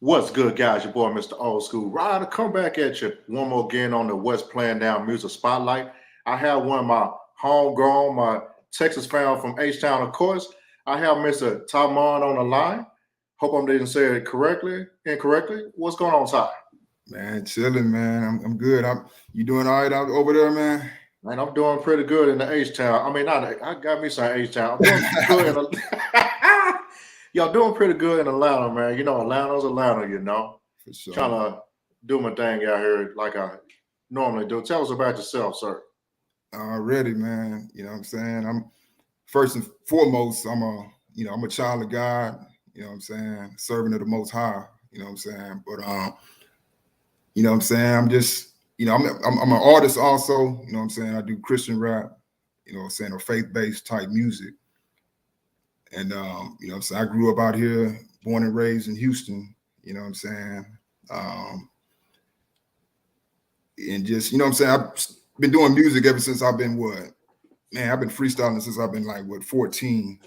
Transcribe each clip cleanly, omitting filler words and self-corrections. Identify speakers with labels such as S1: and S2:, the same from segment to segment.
S1: What's good, guys? Your boy, Mr. Old School Rider, come back at you one more again on the West Playing Down Music Spotlight. I have one of my homegrown, my Texas fan from H-Town, of course. I have Mr. Tymon on the line. Hope I didn't say it incorrectly. What's going on, Ty?
S2: Man, chilling, man. I'm good. You doing all right out over there, man?
S1: Man, I'm doing pretty good in the H-Town. I mean, I got me some H-Town. I'm doing good in Y'all doing pretty good in Atlanta, man. You know, Atlanta's Atlanta, you know.
S2: For sure.
S1: Trying to do my thing out here like I normally do. Tell us about yourself, sir.
S2: Already, man. You know what I'm saying? I'm first and foremost, I'm a child of God, you know what I'm saying, servant of the Most High, you know what I'm saying. But you know what I'm saying, I'm just, I'm an artist also, you know what I'm saying. I do Christian rap, you know what I'm saying, or faith-based type music. And you know what I'm saying, I grew up out here, born and raised in Houston, you know what I'm saying. And just, you know what I'm saying, I've been doing music ever since I've been I've been freestyling since I've been 14,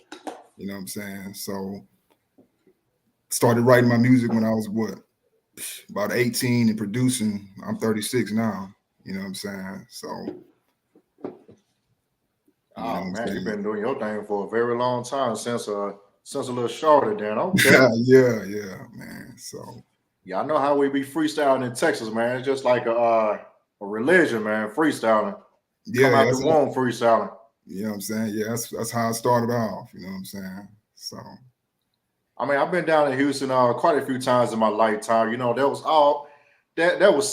S2: you know what I'm saying. So started writing my music when I was about 18 and producing. I'm 36 now, you know what I'm saying. So
S1: oh man, you've been doing your thing for a very long time since a little shorter then. Okay.
S2: yeah, man. So
S1: yeah, I know how we be freestyling in Texas, man. It's just like a religion, man. Freestyling.
S2: Yeah,
S1: come out the womb freestyling.
S2: You know what I'm saying? Yeah, that's how I started off. You know what I'm saying? So,
S1: I mean, I've been down in Houston quite a few times in my lifetime. You know, that was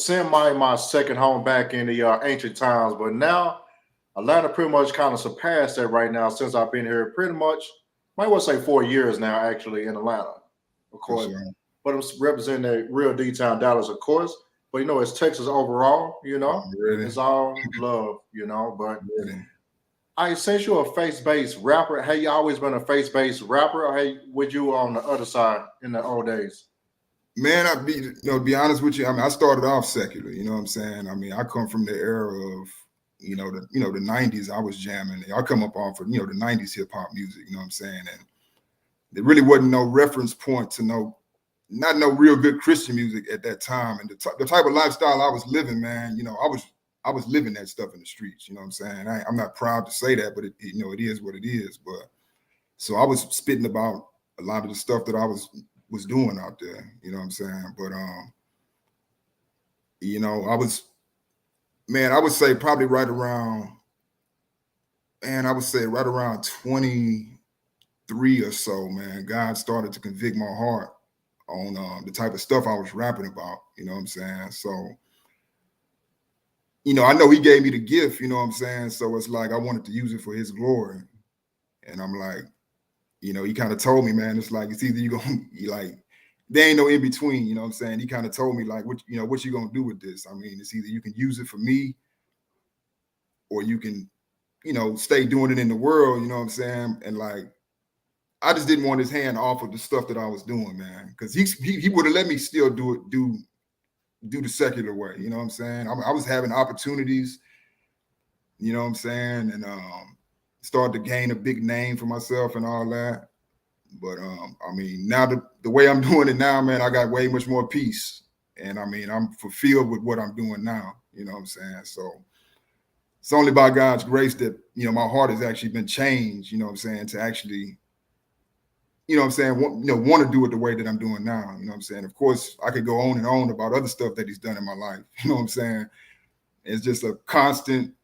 S1: semi my second home back in the ancient times, but now Atlanta pretty much kind of surpassed that right now since I've been here pretty much, might well say 4 years now actually in Atlanta, of course. Sure. But I'm representing the real D-Town Dallas, of course. But you know, it's Texas overall, you know.
S2: Really?
S1: It's all love, you know. But since you're a face-based rapper, have you always been a face-based rapper, or would you on the other side in the old days?
S2: Man, to be honest with you, I mean, I started off secular, you know what I'm saying? I mean, I come from the era of the 90s. I was jamming. I come up off of, the 90s hip hop music, you know what I'm saying? And there really wasn't no reference point to not no real good Christian music at that time. And the type of lifestyle I was living, man, I was living that stuff in the streets, you know what I'm saying? I'm not proud to say that, but it is what it is. But so I was spitting about a lot of the stuff that I was doing out there, you know what I'm saying? But I would say probably right around 23 or so, man, God started to convict my heart on the type of stuff I was rapping about, you know what I'm saying? So, I know he gave me the gift, you know what I'm saying? So it's like I wanted to use it for his glory. And I'm like, he kind of told me, man, it's like, it's either there ain't no in between, you know what I'm saying? He kind of told me, like, what you gonna do with this? I mean, it's either you can use it for me or you can, stay doing it in the world, you know what I'm saying? And like, I just didn't want his hand off of the stuff that I was doing, man, because he would have let me still do the secular way, you know what I'm saying? I was having opportunities, you know what I'm saying, and started to gain a big name for myself and all that. But I mean, now the way I'm doing it now, man, I got way much more peace, and I mean, I'm fulfilled with what I'm doing now, you know what I'm saying? So it's only by God's grace that my heart has actually been changed, you know what I'm saying, to actually, you know what I'm saying, want to do it the way that I'm doing now, you know what I'm saying? Of course, I could go on and on about other stuff that he's done in my life, you know what I'm saying? It's just a constant,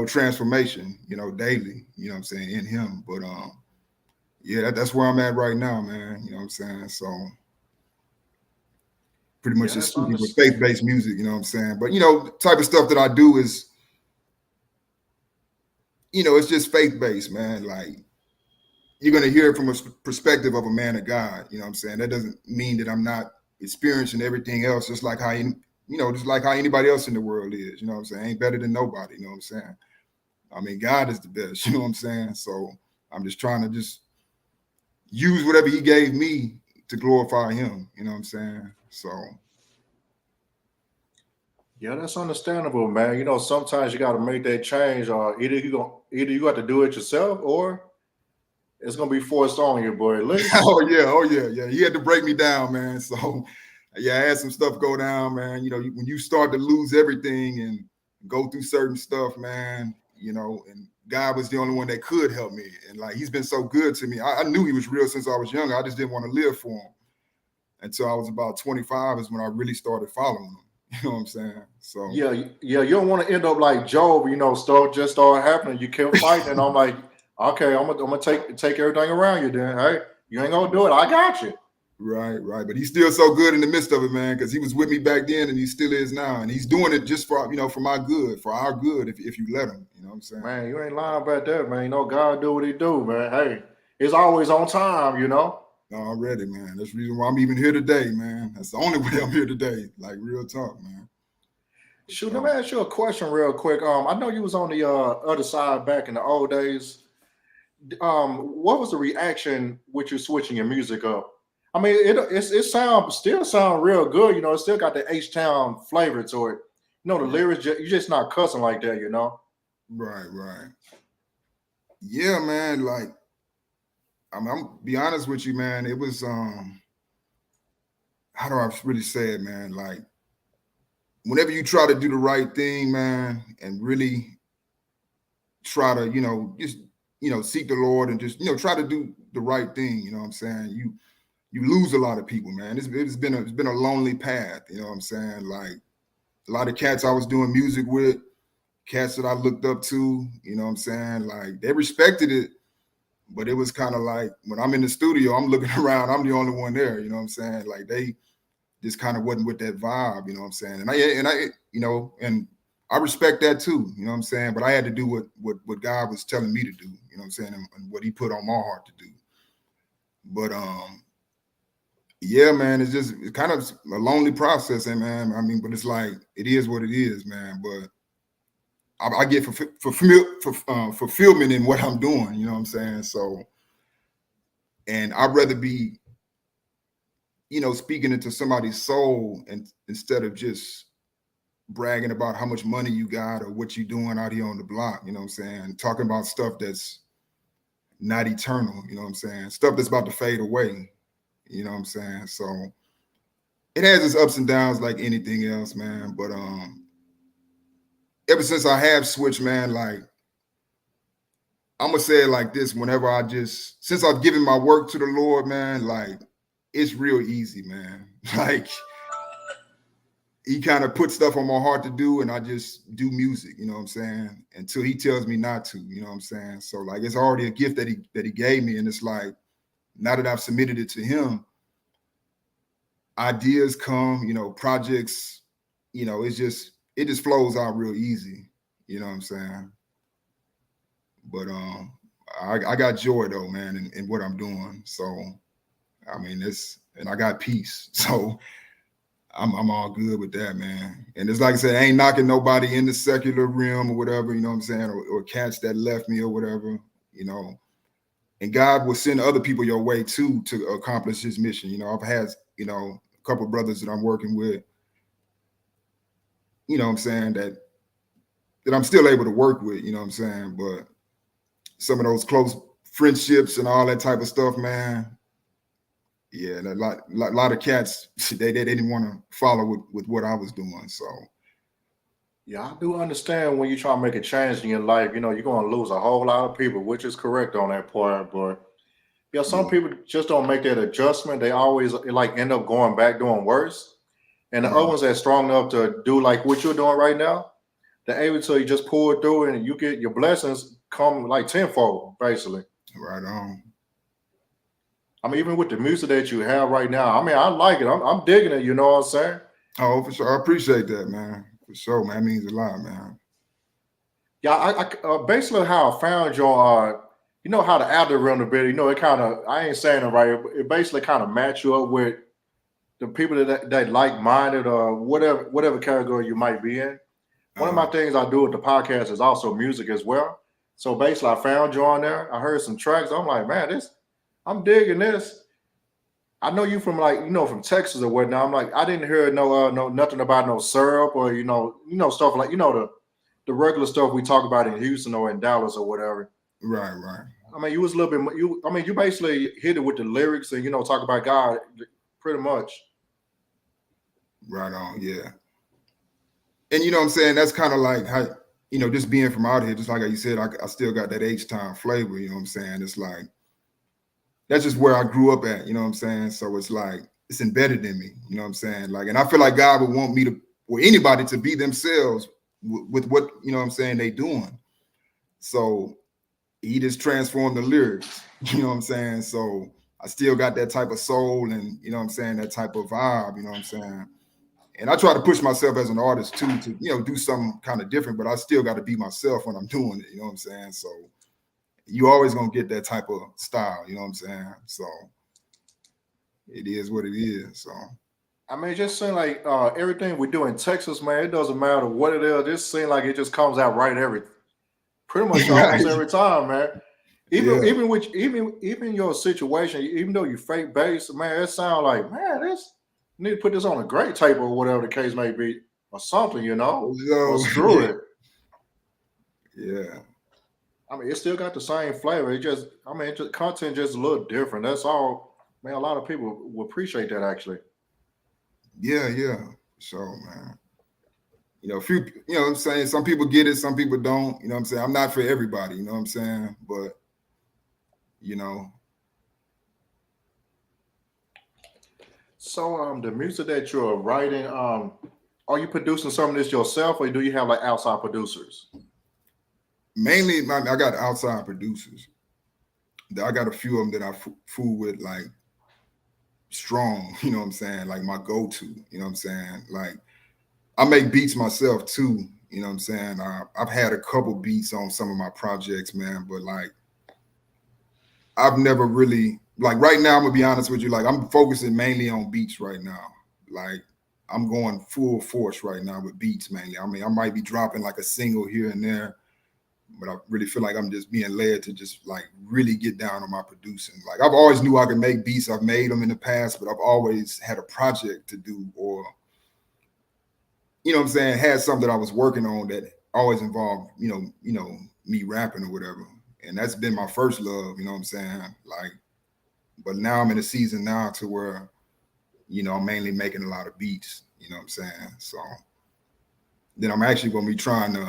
S2: transformation, daily, you know what I'm saying, in him. But yeah, that's where I'm at right now, man, you know what I'm saying? So pretty much just speaking with faith-based music, you know what I'm saying? But, the type of stuff that I do is, it's just faith-based, man. Like, you're going to hear it from a perspective of a man of God, you know what I'm saying? That doesn't mean that I'm not experiencing everything else, just like how anybody else in the world is, you know what I'm saying? Ain't better than nobody, you know what I'm saying? I mean, God is the best, you know what I'm saying? So I'm just trying to just use whatever he gave me to glorify him, you know what I'm saying? So
S1: yeah, that's understandable, man. You know, sometimes you got to make that change, or either you got to do it yourself, or it's gonna be forced on you, boy. At least.
S2: Oh yeah. He had to break me down, man. So yeah, I had some stuff go down, man. You know, when you start to lose everything and go through certain stuff, man, you know, and God was the only one that could help me. And like, he's been so good to me. I knew he was real since I was younger. I just didn't want to live for him until I was about 25 is when I really started following him. You know what I'm saying? So
S1: Yeah, you don't want to end up like Job, start happening. You kept fighting, and I'm like, okay, I'm gonna take everything around you. Then, hey, you ain't gonna do it. I got you.
S2: Right. But he's still so good in the midst of it, man, because he was with me back then and he still is now. And he's doing it just for, for my good, for our good, if you let him. You know what I'm saying?
S1: Man, you ain't lying about that, man. God do what he do, man. Hey, it's always on time,
S2: Already, man. That's the reason why I'm even here today, man. That's the only way I'm here today. Like, real talk, man.
S1: Shoot, let me ask you a question real quick. I know you was on the other side back in the old days. What was the reaction with you switching your music up? I mean, it still sound real good. It still got the H-Town flavor to it. The lyrics, you're just not cussing like that,
S2: Right. Yeah, man. Like, I'm be honest with you, man. It was how do I really say it, man? Like, whenever you try to do the right thing, man, and really try to, just seek the Lord and just try to do the right thing. You know what I'm saying? You lose a lot of people, man. It's been a lonely path. You know what I'm saying? Like, a lot of cats I was doing music with, cats that I looked up to. You know what I'm saying? Like, they respected it. But it was kind of like when I'm in the studio, I'm looking around, I'm the only one there, you know what I'm saying? Like, they just kind of wasn't with that vibe, you know what I'm saying? And I respect that too, you know what I'm saying? But I had to do what God was telling me to do, you know what I'm saying? And what he put on my heart to do. But yeah, man, it's kind of a lonely process, man. I mean, but it's like, it is what it is, man. But I get fulfillment in what I'm doing, you know what I'm saying? So, and I'd rather be, speaking into somebody's soul and instead of just bragging about how much money you got or what you're doing out here on the block, you know what I'm saying? Talking about stuff that's not eternal, you know what I'm saying? Stuff that's about to fade away, you know what I'm saying? So it has its ups and downs like anything else, man. But ever since I have switched, man, like, I'm gonna say it like this: since I've given my work to the Lord, man, like, it's real easy, man. Like, he kind of put stuff on my heart to do, and I just do music, you know what I'm saying? Until he tells me not to, you know what I'm saying? So, like, it's already a gift that he gave me, and it's like, now that I've submitted it to him, ideas come, projects, it just flows out real easy, you know what I'm saying? But I got joy though, man, in what I'm doing. So, I mean, and I got peace. So I'm all good with that, man. And it's like I said, I ain't knocking nobody in the secular realm or whatever, you know what I'm saying? Or cats that left me or whatever, and God will send other people your way too to accomplish his mission. I've had, a couple of brothers that I'm working with, you know what I'm saying, that I'm still able to work with, you know what I'm saying? But some of those close friendships and all that type of stuff, man. Yeah, and a lot of cats, they didn't want to follow with what I was doing. So
S1: yeah, I do understand when you try to make a change in your life, you're going to lose a whole lot of people, which is correct on that part. But yeah, some people just don't make that adjustment. They always like end up going back doing worse. And the other ones that's strong enough to do like what you're doing right now, they're able to just pull it through and you get your blessings come like tenfold, basically.
S2: Right on.
S1: I mean, even with the music that you have right now, I mean, I like it. I'm digging it, you know what I'm saying?
S2: Oh, for sure. I appreciate that, man. For sure, man. That means a lot, man.
S1: Yeah, I basically how I found your, how the algorithm a bit, it kind of, I ain't saying it right, it basically kind of match you up with the people that like-minded or whatever category you might be in. One of my things I do with the podcast is also music as well. So basically, I found you on there. I heard some tracks. I'm like, man, I'm digging this. I know you from from Texas or whatnot. I'm like, I didn't hear no nothing about no syrup or stuff like the regular stuff we talk about in Houston or in Dallas or whatever.
S2: Right.
S1: I mean, you was a little bit. I mean, you basically hit it with the lyrics and talk about God, pretty much.
S2: Right on, yeah. And you know what I'm saying? That's kind of like how, just being from out here, just like you said, I still got that H-Town flavor, you know what I'm saying? It's like, that's just where I grew up at, you know what I'm saying? So it's like, it's embedded in me, you know what I'm saying? Like, and I feel like God would want me to, or anybody to be themselves with what, you know what I'm saying, they doing. So he just transformed the lyrics, you know what I'm saying? So I still got that type of soul and, you know what I'm saying, that type of vibe, you know what I'm saying? And I try to push myself as an artist too to, do something kind of different, but I still got to be myself when I'm doing it, you know what I'm saying? So you always gonna get that type of style, you know what I'm saying? So it is what it is. So
S1: I mean, it just seems like everything we do in Texas, man. It doesn't matter what it is. It just seems like it just comes out right pretty much almost
S2: right.
S1: every time, man. Even
S2: Yeah.
S1: even with even your situation, even though you fake bass, man, it sounds like, man, this you need to put this on a great tape or whatever the case may be, or something, or
S2: So
S1: screw it.
S2: yeah.
S1: I mean, it still got the same flavor. It just, I mean, content just a little different. That's all, man. A lot of people will appreciate that actually.
S2: Yeah, yeah. So man. Few, you know what I'm saying? Some people get it, some people don't. You know what I'm saying? I'm not for everybody, you know what I'm saying? But you know,
S1: So, the music that you're writing, are you producing some of this yourself, or do you have like outside producers?
S2: mainly I got outside producers. I got a few of them that I fool with like strong, you know what I'm saying? Like my go-to, you know what I'm saying? Like I make beats myself too, you know what I'm saying? I've had a couple beats on some of my projects, man, but like I've never really like right now. I'm gonna be honest with you. Like I'm focusing mainly on beats right now. Like I'm going full force right now with beats mainly. I mean, I might be dropping like a single here and there, but I really feel like I'm just being led to just like really get down on my producing. Like I've always knew I could make beats. I've made them in the past, but I've always had a project to do or you know what I'm saying, had something that I was working on that always involved, me rapping or whatever. And that's been my first love, you know what I'm saying? Like, but now I'm in a season now to where, I'm mainly making a lot of beats, you know what I'm saying? So then I'm actually gonna be trying to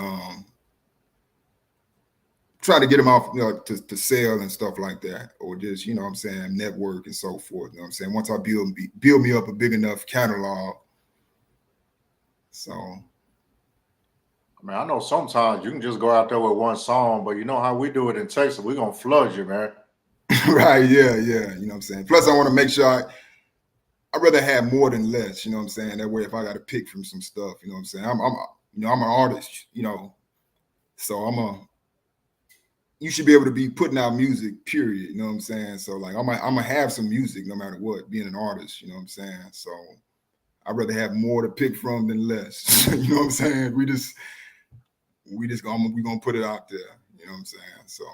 S2: get them off, to sell and stuff like that, or just, you know what I'm saying, network and so forth. You know what I'm saying? Once I build me up a big enough catalog. So
S1: I mean, I know sometimes you can just go out there with one song, but you know how we do it in Texas, we're gonna flood you, man.
S2: right, yeah, yeah. You know what I'm saying? Plus I want to make sure I'd rather have more than less, you know what I'm saying? That way if I got to pick from some stuff, you know what I'm saying? I'm an artist, so you should be able to be putting out music, period. You know what I'm saying? So like I'm gonna have some music no matter what, being an artist, you know what I'm saying? So I'd rather have more to pick from than less. You know what I'm saying? We gonna put it out there, you know what I'm saying? So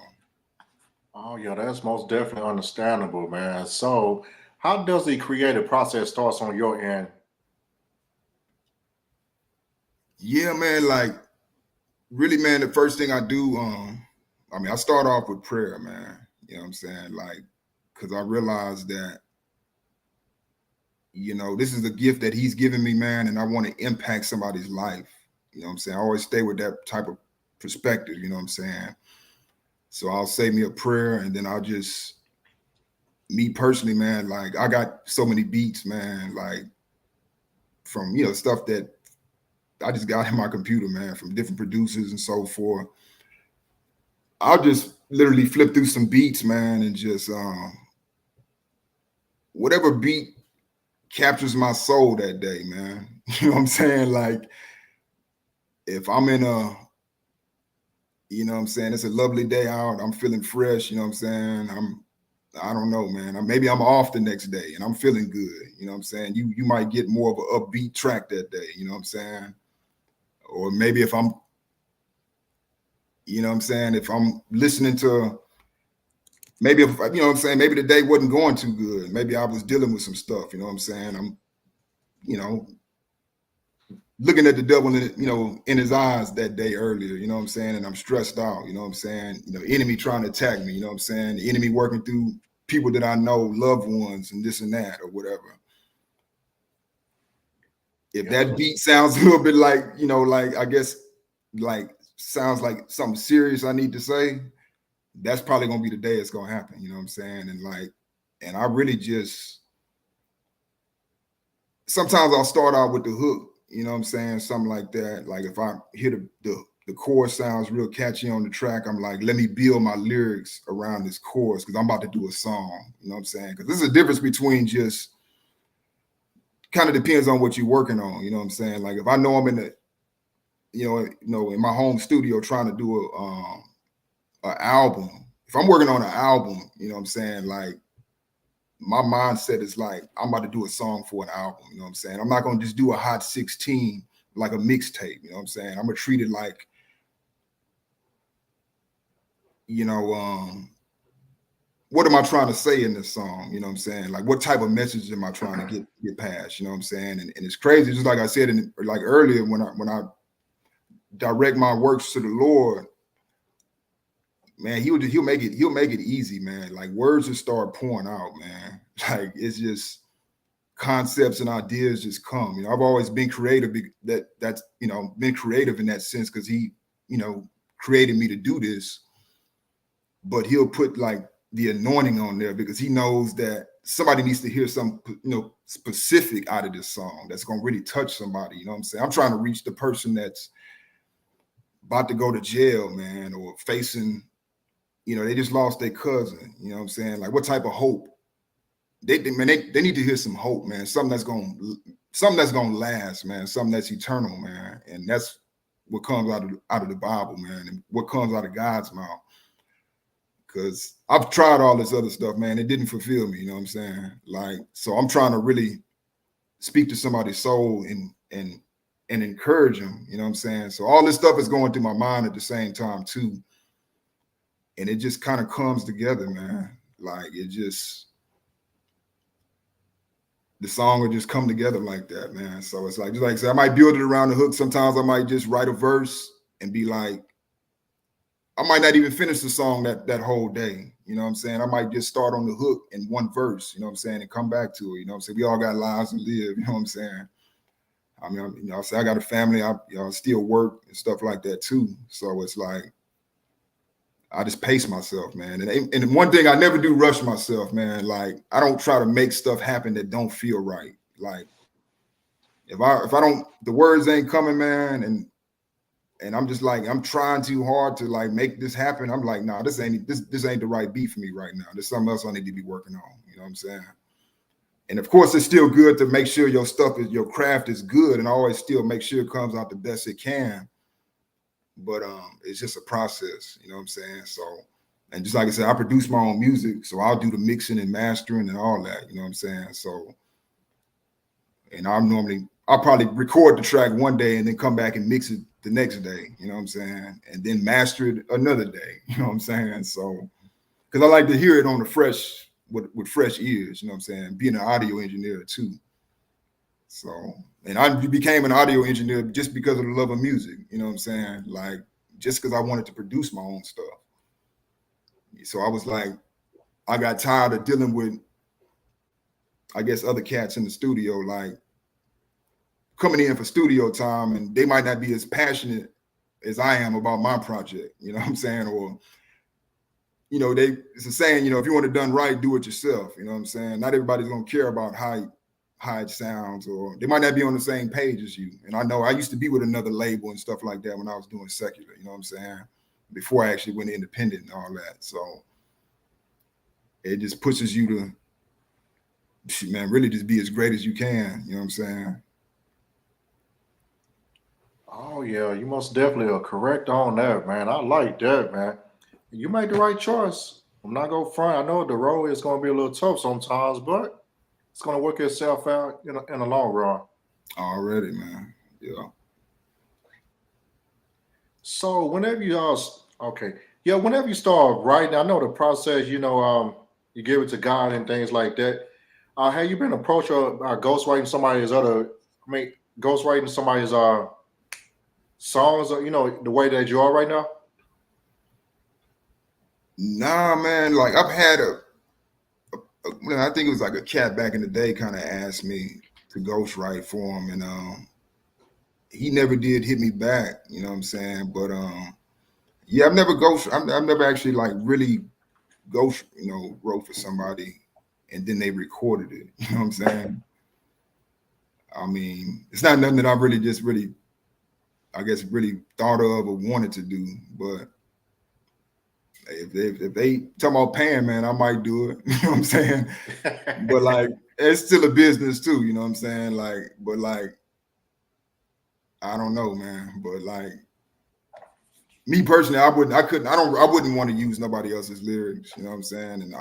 S1: Oh yeah, that's most definitely understandable, man. So, how does the creative process starts on your end?
S2: yeah, man, like really, man, the first thing I do, I mean, I start off with prayer, man. You know what I'm saying? Like, because I realize that, this is a gift that he's given me, man, and I want to impact somebody's life. You know what I'm saying? I always stay with that type of perspective, you know what I'm saying? So I'll say me a prayer and then I'll just, me personally, man, like I got so many beats, man, like from, stuff that I just got in my computer, man, from different producers and so forth. I'll just literally flip through some beats, man, and just whatever beat captures my soul that day, man. You know what I'm saying? Like if I'm in you know what I'm saying, it's a lovely day out, I'm feeling fresh, you know what I'm saying? I don't know, man. Maybe I'm off the next day and I'm feeling good. You know what I'm saying? You might get more of an upbeat track that day, you know what I'm saying? Or maybe if I'm, you know what I'm saying, if I'm listening to maybe if you know what I'm saying, maybe the day wasn't going too good. Maybe I was dealing with some stuff, you know what I'm saying? I'm, you know, looking at the devil in, in his eyes that day earlier, you know what I'm saying? And I'm stressed out, you know what I'm saying? Enemy trying to attack me, you know what I'm saying? The enemy working through people that I know, loved ones and this and that or whatever. If that beat sounds a little bit like, like, I guess, like, sounds like something serious I need to say, that's probably going to be the day it's going to happen, you know what I'm saying? And I really just, sometimes I'll start out with the hook, you know what I'm saying? Something like that. Like if I hear the chorus sounds real catchy on the track, I'm like, let me build my lyrics around this chorus because I'm about to do a song, you know what I'm saying? Because there's a difference between just, kind of depends on what you're working on, you know what I'm saying? Like if I know I'm in the, in my home studio trying to do a album, if I'm working on an album, you know what I'm saying? Like my mindset is like, I'm about to do a song for an album, you know what I'm saying? I'm not going to just do a hot 16 like a mixtape, you know what I'm saying? I'm going to treat it like, what am I trying to say in this song? You know what I'm saying? Like what type of message am I trying to get past? You know what I'm saying? And it's crazy, just like I said like earlier, when I direct my works to the Lord, man, he'll make it easy, man. Like words just start pouring out, man. Like it's just concepts and ideas just come. I've always been creative. That's been creative in that sense because he, created me to do this. But he'll put like the anointing on there because he knows that somebody needs to hear some, specific out of this song that's gonna really touch somebody. You know what I'm saying? I'm trying to reach the person that's about to go to jail, man, or facing, they just lost their cousin. You know what I'm saying? Like what type of hope? They need to hear some hope, man. Something that's gonna last, man. Something that's eternal, man. And that's what comes out of the Bible, man, and what comes out of God's mouth. Because I've tried all this other stuff, man. It didn't fulfill me, you know what I'm saying? Like, so I'm trying to really speak to somebody's soul and encourage them, you know what I'm saying? So all this stuff is going through my mind at the same time too. And it just kind of comes together, man. Like the song will just come together like that, man. So it's like, just like I said, I might build it around the hook. Sometimes I might just write a verse and be like, I might not even finish the song that whole day. You know what I'm saying? I might just start on the hook in one verse, you know what I'm saying, and come back to it. You know what I'm saying? We all got lives to live, you know what I'm saying? I mean, I say I got a family, I still work and stuff like that too. So it's like, I just pace myself, man. And one thing I never do rush myself, man. Like I don't try to make stuff happen that don't feel right. Like if I don't, the words ain't coming, man, and I'm just like, I'm trying too hard to like make this happen. I'm like, nah, this ain't the right beat for me right now. There's something else I need to be working on. You know what I'm saying? And of course, it's still good to make sure your craft is good, and always still make sure it comes out the best it can. But it's just a process, you know what I'm saying? So, and just like I said, I produce my own music, so I'll do the mixing and mastering and all that, you know what I'm saying? So, and I'll probably record the track one day and then come back and mix it the next day, you know what I'm saying? And then master it another day, you know what I'm saying? So, because I like to hear it on the fresh, with fresh ears, you know what I'm saying? Being an audio engineer too. So, and I became an audio engineer just because of the love of music, you know what I'm saying? Like, just because I wanted to produce my own stuff. So I was like, I got tired of dealing with, I guess, other cats in the studio, like coming in for studio time, and they might not be as passionate as I am about my project, you know what I'm saying? Or, it's a saying, if you want it done right, do it yourself, you know what I'm saying? Not everybody's going to care about how it sounds, or they might not be on the same page as you. And I know I used to be with another label and stuff like that when I was doing secular, you know what I'm saying? Before I actually went independent and all that. So it just pushes you to, man, really just be as great as you can, you know what I'm saying?
S1: Oh yeah, you most definitely are correct on that, man. I like that, man. You made the right choice. I'm not gonna front. I know the road is gonna be a little tough sometimes, but it's gonna work itself out in the long run.
S2: Already, man. Yeah.
S1: So whenever you okay, yeah, whenever you start writing, I know the process. You give it to God and things like that. Have you been approached by ghostwriting somebody's other? I mean, ghostwriting somebody's songs, the way that you are right now?
S2: Nah, man. Like I've had well, I think it was like a cat back in the day kind of asked me to ghostwrite for him, and he never did hit me back. You know what I'm saying? But yeah, I've never actually like really ghost, wrote for somebody, and then they recorded it. You know what I'm saying? I mean, it's not nothing that I really just really, I guess, really thought of or wanted to do. But if they talk about paying, man, I might do it. You know what I'm saying? But like, it's still a business too. You know what I'm saying? Like, but like, I don't know, man. But like, me personally, I wouldn't want to use nobody else's lyrics. You know what I'm saying? And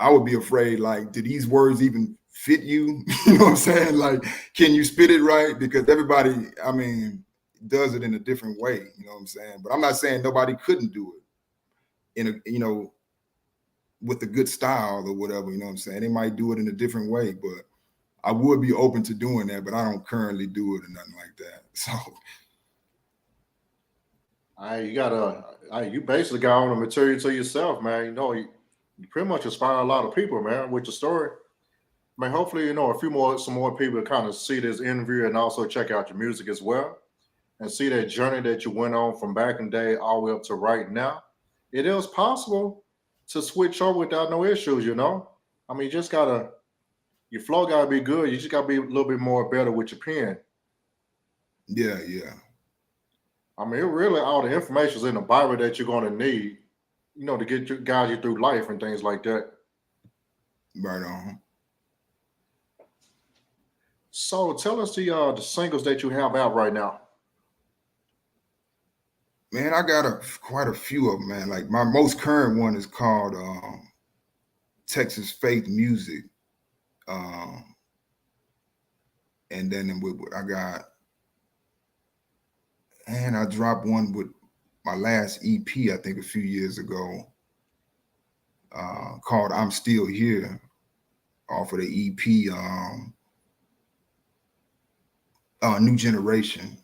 S2: I would be afraid, like, do these words even fit you? You know what I'm saying? Like, can you spit it right? Because everybody, I mean, does it in a different way. You know what I'm saying? But I'm not saying nobody couldn't do it in a, with a good style or whatever. You know what I'm saying? They might do it in a different way, but I would be open to doing that. But I don't currently do it or nothing like that. So,
S1: You basically got all the material to yourself, man. You pretty much inspire a lot of people, man, with your story. I mean, hopefully, some more people kind of see this interview and also check out your music as well and see that journey that you went on from back in the day all the way up to right now. It is possible to switch over without no issues. I mean, your flow gotta be good. You just gotta be a little bit more better with your pen.
S2: yeah, yeah.
S1: I mean, it really all the information is in the Bible that you're gonna need, to guide you through life and things like that.
S2: Right on.
S1: So tell us the singles that you have out right now.
S2: Man, I got quite a few of them, man. Like my most current one is called Texas Faith Music. Um, and then I got, and I dropped one with my last EP, I think a few years ago, called I'm Still Here, off of the EP, New Generation.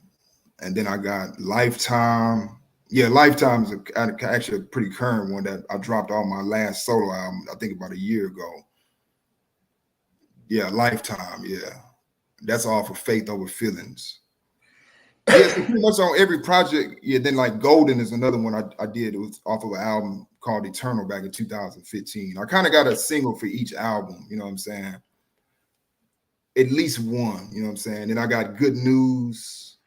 S2: And then I got Lifetime. Yeah, Lifetime is actually a pretty current one that I dropped on my last solo album, I think about a year ago. Yeah, Lifetime. Yeah, that's all for Faith Over Feelings. Yeah, so pretty much on every project. Yeah, then like Golden is another one I did. It was off of an album called Eternal back in 2015. I kind of got a single for each album. You know what I'm saying? At least one. You know what I'm saying? Then I got Good News.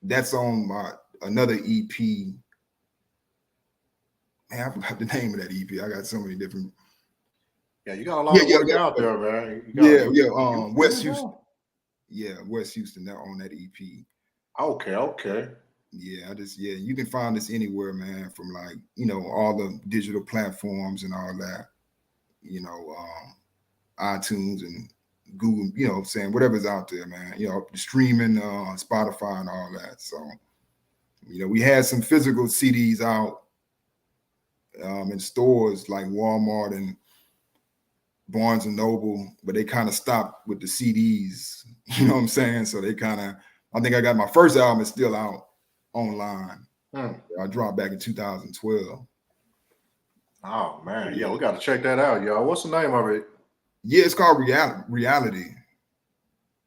S2: That's on my another EP. Man, I forgot the name of that EP. I got so many different.
S1: Yeah, you got a lot
S2: Yeah,
S1: of
S2: yeah,
S1: work
S2: yeah,
S1: out there, man.
S2: yeah.
S1: You
S2: West Houston.
S1: know.
S2: Yeah, West Houston. They're on that EP.
S1: Okay, okay.
S2: Yeah, you can find this anywhere, man, from like, all the digital platforms and all that, iTunes and Google, saying whatever's out there, man, streaming, Spotify and all that. So, we had some physical CDs out in stores like Walmart and Barnes and Noble, but they kind of stopped with the CDs, you know what I'm saying? So I think I got my first album is still out online. I dropped back in 2012.
S1: Oh man, yeah, we got to check that out, y'all. What's the name of it?
S2: Yeah, it's called Reality.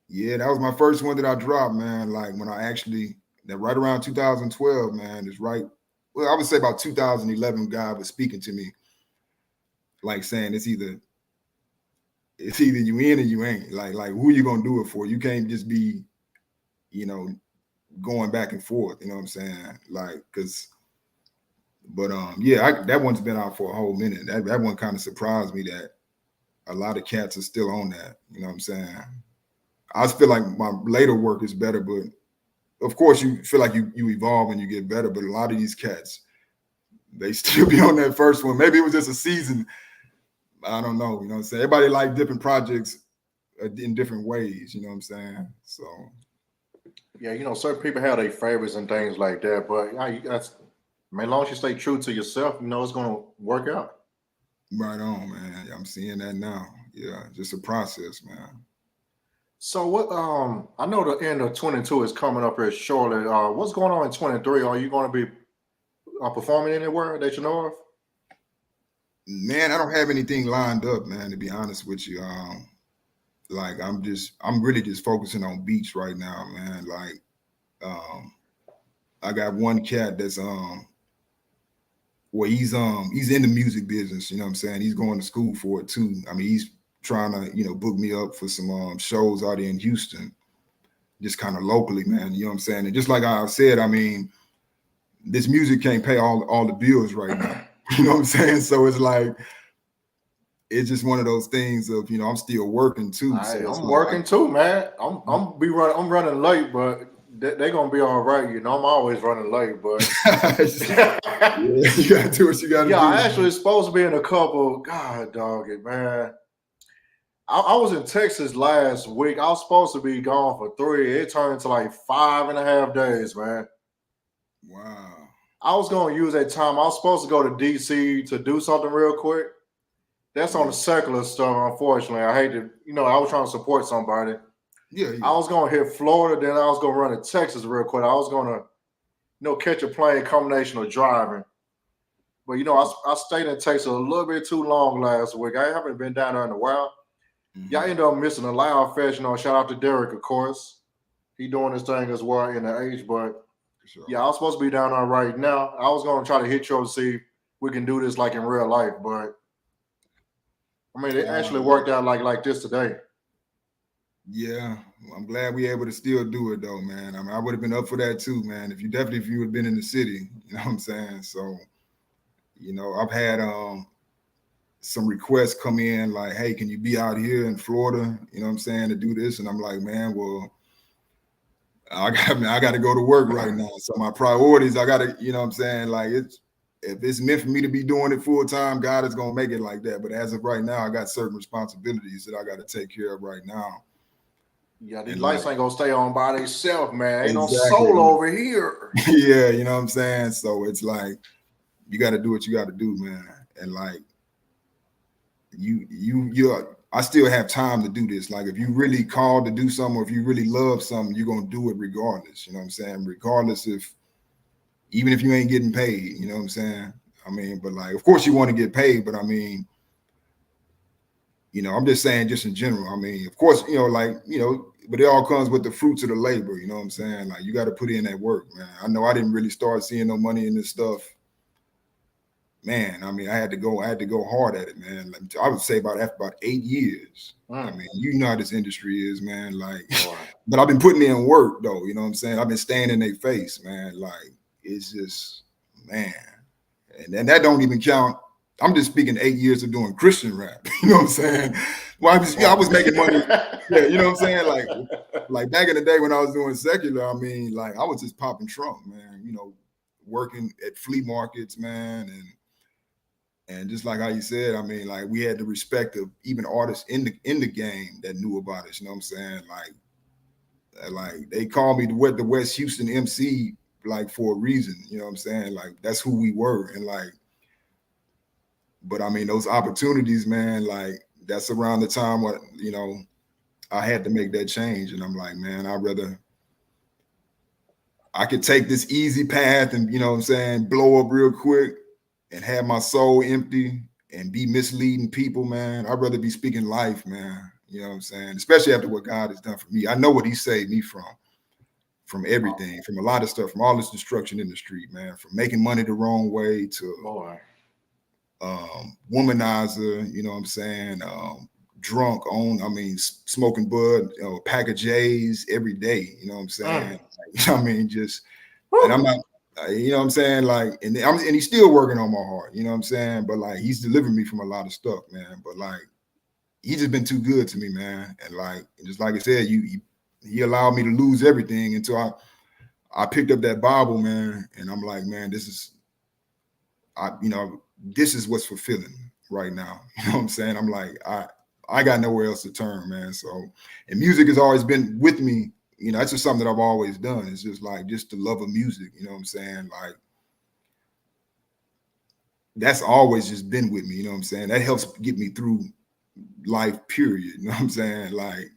S2: Yeah, that was my first one that I dropped, man. Like when that right around 2012, man, is right. Well, I would say about 2011, God was speaking to me, like saying it's either you in or you ain't. Like who you gonna do it for? You can't just be, going back and forth. You know what I'm saying? Like, yeah, that one's been out for a whole minute. That one kind of surprised me that a lot of cats are still on that. You know what I'm saying? I just feel like my later work is better, but of course you feel like you evolve and you get better. But a lot of these cats, they still be on that first one. Maybe it was just a season. I don't know. You know what I'm saying? Everybody like different projects in different ways. You know what I'm saying? So
S1: Yeah, certain people have their favorites and things like that, but that's, man, as long as you stay true to yourself, it's gonna work out.
S2: right on, man. I'm seeing that now. Yeah, just a process, man.
S1: So what? I know the end of 22 is coming up here shortly. What's going on in 23? Are you going to be performing anywhere that you know of?
S2: Man, I don't have anything lined up, man, to be honest with you. Like I'm really just focusing on beats right now, man. Like um I got one cat that's well, he's in the music business, you know what I'm saying? He's going to school for it too. I mean, he's trying to, book me up for some shows out in Houston, just kind of locally, man. You know what I'm saying? And just like I said, I mean, this music can't pay all the bills right now. You know what I'm saying? So it's like it's just one of those things of, I'm still working too. So it's
S1: I'm
S2: like
S1: working too, man. I'm running late, but they gonna be all right. You know, I'm always running late, but
S2: yeah, you gotta do what you gotta
S1: yeah,
S2: do,
S1: I
S2: man.
S1: actually supposed to be in a couple. God dog it, man. I was in Texas last week. I was supposed to be gone for 3. It turned into like 5.5 days, man.
S2: Wow.
S1: I was gonna use that time. I was supposed to go to DC to do something real quick. That's on
S2: Yeah.
S1: the secular stuff, unfortunately. I hate to, I was trying to support somebody.
S2: Yeah,
S1: I
S2: yeah.
S1: was gonna hit Florida, then I was gonna run to Texas real quick. I was gonna, catch a plane combination of driving. But I stayed in Texas a little bit too long last week. I haven't been down there in a while. Yeah, I
S2: Hmm.
S1: ended up missing a Loud Fest. Shout out to Derek, of course. He doing his thing as well in the age. But
S2: For sure.
S1: yeah, I was supposed to be down there right now. I was gonna try to hit you up to see if we can do this like in real life. But I mean, it actually
S2: Uh,
S1: worked out like this today.
S2: yeah. Well, I'm glad we able to still do it though, man. I mean, I would have been up for that too, man. If you would have been in the city, you know what I'm saying? So, I've had some requests come in like, hey, can you be out here in Florida? You know what I'm saying, to do this? And I'm like, man, well, I got to go to work right now. So my priorities, I got to, you know what I'm saying? Like if it's meant for me to be doing it full time, God is gonna make it like that. But as of right now, I got certain responsibilities that I got to take care of right now.
S1: Yeah, these
S2: And
S1: lights
S2: like
S1: ain't gonna stay on by themselves, man. Ain't no
S2: exactly,
S1: soul over here.
S2: yeah, you know what I'm saying? So it's like you got to do what you got to do, man. And like you're I still have time to do this. Like if you really called to do something or if you really love something, you're gonna do it regardless. You know what I'm saying? Regardless if even if you ain't getting paid, you know what I'm saying? I mean, but like of course you want to get paid, but I mean, I'm just saying just in general. I mean, of course, but it all comes with the fruits of the labor, you know what I'm saying? Like you got to put in that work, man. I know I didn't really start seeing no money in this stuff. Man, I mean, I had to go hard at it, man. Like, I would say after about 8 years. I
S1: Mm,
S2: mean, you know how this industry is, man. Like,
S1: boy.
S2: but I've been putting in work though, you know what I'm saying? I've been staying in their face, man. Like, it's just, man. And that don't even count. I'm just speaking 8 years of doing Christian rap. You know what I'm saying? Well, I
S1: Boy.
S2: was making money. Yeah, you know what I'm saying? Like back in the day when I was doing secular, I mean, like I was just popping trunk, man. Working at flea markets, man, and just like how you said, I mean, like we had the respect of even artists in the game that knew about us. You know what I'm saying? Like they called me the West Houston MC like for a reason. You know what I'm saying? Like that's who we were, and like, but I mean those opportunities, man. Like that's around the time what I had to make that change, and I'm like, man, I could take this easy path and you know what I'm saying, blow up real quick and have my soul empty and be misleading people, man. I'd rather be speaking life, man. You know what I'm saying? Especially after what God has done for me. I know what he saved me from everything, from a lot of stuff, from all this destruction in the street, man, from making money the wrong way to
S1: Boy.
S2: womanizer, you know what I'm saying? Drunk on, I mean, smoking bud, a pack of J's every day, you know what I'm
S1: Mm.
S2: saying? I mean, just, and I'm
S1: Woo.
S2: not, you know what I'm saying? Like, and he's still working on my heart, you know what I'm saying? But like, he's delivering me from a lot of stuff, man. But like, he's just been too good to me, man. And like, just like I said, he allowed me to lose everything until I picked up that Bible, man. And I'm like, man, this is what's fulfilling right now. You know what I'm saying? I'm like, I got nowhere else to turn, man. So, and music has always been with me. That's just something that I've always done. It's just like just the love of music. You know what I'm saying? Like that's always just been with me. You know what I'm saying? That helps get me through life. Period. You know what I'm saying? Like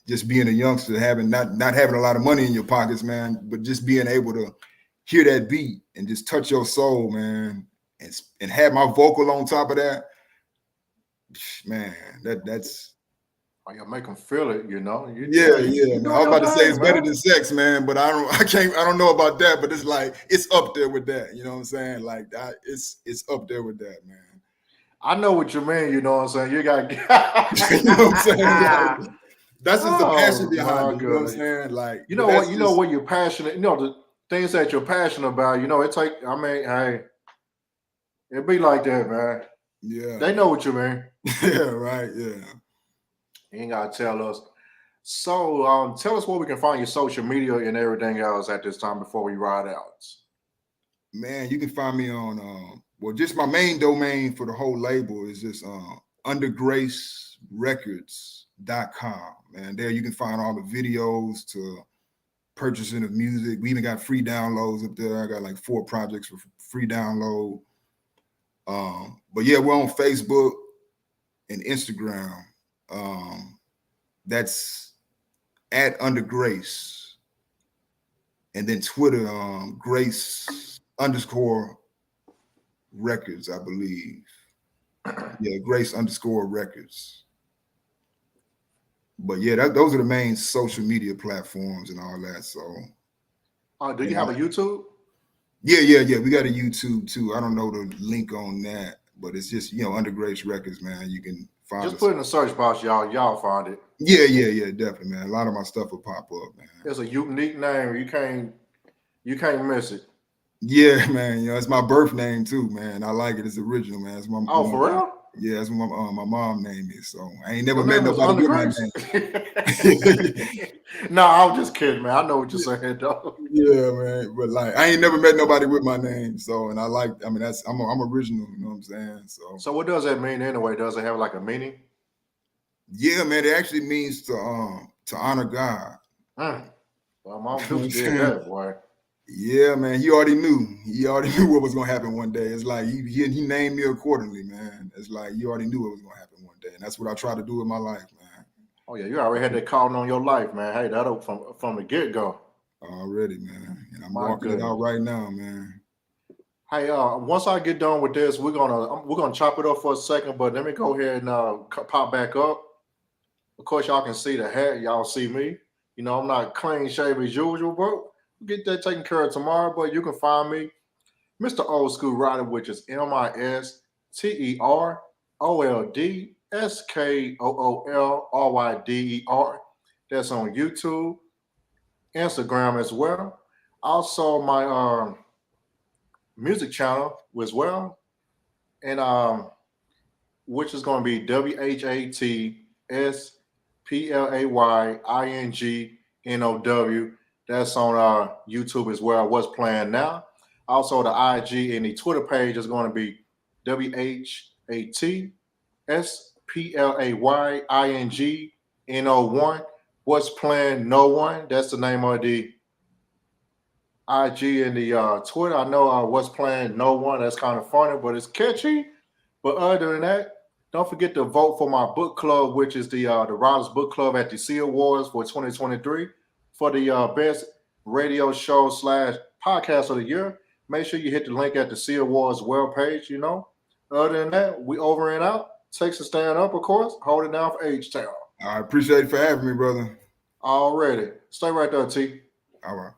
S2: just being a youngster, having not having a lot of money in your pockets, man, but just being able to hear that beat and just touch your soul, man, and have my vocal on top of that, man, that's
S1: Oh, you make them feel it, you know.
S2: yeah,
S1: You
S2: man. I
S1: doing
S2: was
S1: your
S2: about to say
S1: thing,
S2: it's better
S1: man.
S2: than sex, man, but I don't know about that, but it's like it's up there with that. You know what I'm saying? Like it's up there with that, man.
S1: I know what you mean. You know what I'm saying. You got.
S2: You know what I'm saying? Like that's just the passion
S1: Oh
S2: behind
S1: my
S2: it. You know what I'm
S1: goodness.
S2: saying? Like,
S1: You
S2: but
S1: know what?
S2: that's
S1: You know
S2: just
S1: what you're passionate. You know the things that you're passionate about. You know it take. I mean, hey, it be like that, man.
S2: yeah,
S1: They know what you mean.
S2: yeah, right, yeah.
S1: You ain't gotta tell us. So, tell us where we can find your social media and everything else at this time before we ride out.
S2: Man, you can find me on well, just my main domain for the whole label is just undergracerecords.com. Man, there you can find all the videos to purchasing of music. We even got free downloads up there. I got like 4 projects for free download. But yeah, we're on Facebook and Instagram. That's at undergrace, and then Twitter, Grace _ records, I believe. Yeah, Grace _ records. But yeah, those are the main social media platforms and all that. So
S1: Do you
S2: and
S1: have a YouTube?
S2: yeah. We got a YouTube too. I don't know the link on that, but it's just Under Grace Records, man. You can find
S1: Just
S2: us.
S1: put in the search box, y'all. Y'all find it.
S2: Yeah, definitely, man. A lot of my stuff will pop up, man.
S1: It's a unique name. You can't miss it.
S2: Yeah, man. It's my birth name too, man. I like it. It's original, man. It's
S1: Oh, for real?
S2: yeah, that's what my mom named me. So I ain't never
S1: Your
S2: met
S1: name is
S2: nobody
S1: Under
S2: with my
S1: Grace?
S2: name.
S1: No, I was just kidding, man. I know what you're saying, though.
S2: Yeah, man. But like, I ain't never met nobody with my name. So, and I like, I mean, I'm original. You know what I'm saying? So,
S1: So, what does that mean anyway? Does it have like a meaning?
S2: yeah, man. It actually means to honor God.
S1: Mm. Well, Mom
S2: You know what I'm
S1: Deuce did
S2: saying?
S1: that, boy.
S2: Yeah, man. He already knew. He already knew what was gonna happen one day. It's like he named me accordingly, man. It's like he already knew what was gonna happen one day, and that's what I try to do in my life, man.
S1: Oh yeah, you already had that calling on your life, man. Hey, that'll from the get go.
S2: Already, man. And I'm
S1: My
S2: walking it
S1: goodness.
S2: out right now, man.
S1: Hey, once I get done with this, we're gonna chop it up for a second, but let me go ahead and pop back up. Of course, y'all can see the hat. Y'all see me. You know, I'm not clean shaven as usual, but we'll get that taken care of tomorrow. But you can find me, Mr. Old School Rider, which is MisterOldSchoolRyder. That's on YouTube, Instagram as well. Also, my music channel as well, and which is going to be WHATSPLAYINGNOW. That's on YouTube as well. What's playing now? Also, the IG and the Twitter page is going to be WHATSPLAYINGNO1. What's playing? No one. That's the name of the IG and the Twitter. I know what's playing. No one. That's kind of funny, but it's catchy. But other than that, don't forget to vote for my book club, which is the Riders Book Club at the C Awards for 2023 for the best radio show slash podcast of the year. Make sure you hit the link at the C Awards webpage. You know. Other than that, we over and out. Texas stand up, of course. Hold it down for H Town.
S2: I appreciate it for having me, brother.
S1: Already. Stay right there, T.
S2: All right.